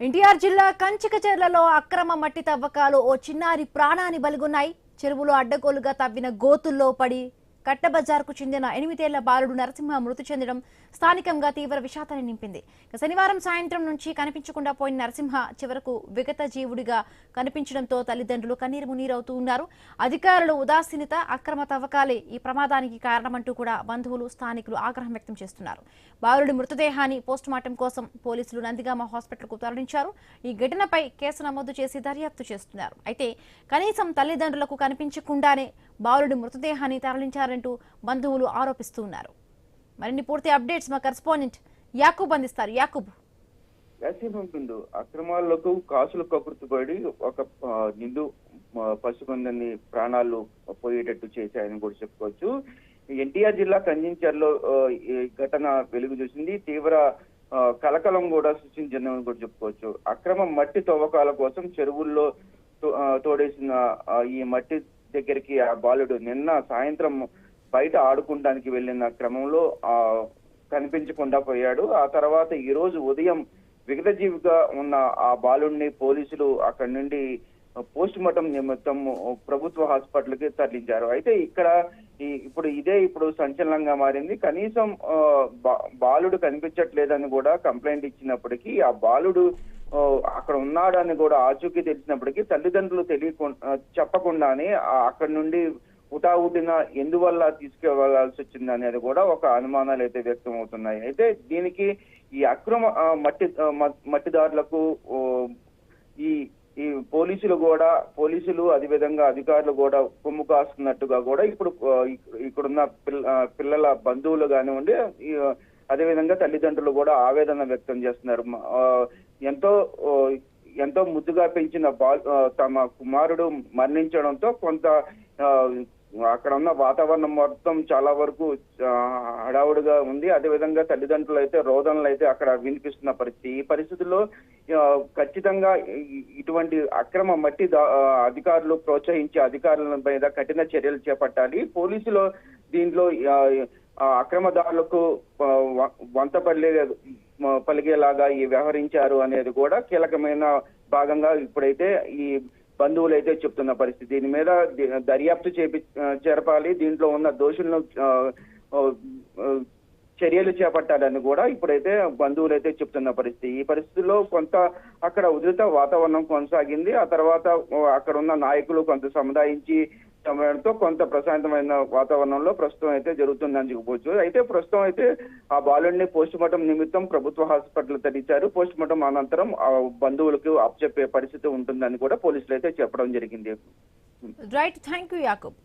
ఎన్టీఆర్ జిల్లా కంచికచర్లలో అక్రమ మట్టి తవ్వకాలు ఓ చిన్నారి ప్రాణాన్ని బలిగొన్నాయి. చెరువులో అడ్డగోలుగా తవ్విన గోతుల్లో పడి కట్టబజార్కు చెందిన 8 ఏళ్ల బాలుడు నరసింహ మృతి చెందడం స్థానికంగా తీవ్ర విషాదాన్ని నింపింది. శనివారం సాయంత్రం నుంచి కనిపించకుండా పోయిన నరసింహ చివరకు విగత జీవుడిగా కనిపించడంతో తల్లిదండ్రులు కన్నీరు మున్నీరవుతూ ఉన్నారు. అధికారుల ఉదాసీనత, అక్రమ తవ్వకాలే ఈ ప్రమాదానికి కారణమంటూ కూడా బంధువులు, స్థానికులు ఆగ్రహం వ్యక్తం చేస్తున్నారు. బాలుడి మృతదేహాన్ని పోస్టుమార్టం కోసం పోలీసులు నందిగామ హాస్పిటల్కు తరలించారు. ఈ ఘటనపై కేసు నమోదు చేసి దర్యాప్తు చేస్తున్నారు. అయితే కనీసం తల్లిదండ్రులకు కనిపించకుండానే బాలుడి మృతదేహాన్ని తరలించారంటూ బంధువులు ఆరోపిస్తున్నారు. మరిన్ని పూర్తి అప్డేట్స్ మా కరెస్పాండెంట్ యాకూబ్ అందిస్తారు. యాకూబ్, అక్రమాలకు కాసులు కకృతిపడి ఒక నిండు పసికొందని ప్రాణాలు పోయేటట్టు చేశాయని కూడా చెప్పుకోవచ్చు. ఎన్టీఆర్ జిల్లా కంజించర్లో ఈ ఘటన వెలుగు చూసింది. తీవ్ర కలకలం కూడా సృష్టించిందని కూడా చెప్పుకోవచ్చు. అక్రమ మట్టి తవ్వకాల కోసం చెరువుల్లో తోడేసిన ఈ మట్టి దగ్గరికి ఆ బాలుడు నిన్న సాయంత్రం బయట ఆడుకోవడానికి వెళ్ళిన క్రమంలో కనిపించకుండా పోయాడు. ఆ తర్వాత ఈ రోజు ఉదయం విగతజీవిగా ఉన్న ఆ బాలుడిని పోలీసులు అక్కడి నుండి పోస్ట్ మార్టం నిమిత్తం ప్రభుత్వ హాస్పిటల్కి తరలించారు. అయితే ఇక్కడ ఇప్పుడు సంచలనంగా మారింది. కనీసం బాలుడు కనిపించట్లేదని కూడా కంప్లైంట్ ఇచ్చినప్పటికీ ఆ బాలుడు అక్కడ ఉన్నాడని కూడా ఆచూకీ తెలిసినప్పటికీ తల్లిదండ్రులు చెప్పకుండానే అక్కడి నుండి ఉటావుటిన ఎందువల్ల తీసుకువెళ్లాల్సి వచ్చింది అనేది కూడా ఒక అనుమానాలు అయితే వ్యక్తం అవుతున్నాయి. అయితే దీనికి ఈ అక్రమ మట్టిదారులకు ఈ పోలీసులు అదేవిధంగా అధికారులు కూడా కొమ్ము కాస్తున్నట్టుగా కూడా ఇక్కడున్న పిల్లల బంధువులు కానివ్వండి, అదేవిధంగా తల్లిదండ్రులు కూడా ఆవేదన వ్యక్తం చేస్తున్నారు. ఎంతో ముద్దుగా పెంచిన తమ కుమారుడు మరణించడంతో కొంత అక్కడ ఉన్న వాతావరణం మొత్తం చాలా వరకు హడావుడిగా ఉంది. అదేవిధంగా తల్లిదండ్రులు అయితే రోదనలు అయితే అక్కడ వినిపిస్తున్న పరిస్థితి. ఈ పరిస్థితుల్లో ఖచ్చితంగా ఇటువంటి అక్రమ మట్టి అధికారులు ప్రోత్సహించి అధికారుల మీద కఠిన చర్యలు చేపట్టాలి. పోలీసులు దీంట్లో అక్రమదారులకు వంత పలిగేలాగా వ్యవహరించారు అనేది కూడా కీలకమైన భాగంగా ఇప్పుడైతే ఈ బంధువులు అయితే చెప్తున్న పరిస్థితి. దీని మీద దర్యాప్తు జరపాలి, దీంట్లో ఉన్న దోషులను చర్యలు చేపట్టాలని కూడా ఇప్పుడైతే బంధువులు అయితే చెప్తున్న పరిస్థితి. ఈ పరిస్థితుల్లో కొంత అక్కడ ఉధృత వాతావరణం కొనసాగింది. ఆ తర్వాత అక్కడ ఉన్న నాయకులు కొంత సముదాయించి సమయంతో కొంత ప్రశాంతమైన వాతావరణంలో ప్రస్తుతం అయితే జరుగుతుందని చెప్పవచ్చు. అయితే ప్రస్తుతం అయితే ఆ బాలుడిని పోస్ట్ మార్టం నిమిత్తం ప్రభుత్వ హాస్పిటల్ తరలించారు. పోస్ట్ మార్టం అనంతరం ఆ బంధువులకు అప్పచెప్పే పరిస్థితి ఉంటుందని కూడా పోలీసులు అయితే చెప్పడం జరిగింది. Right, thank you Yakub.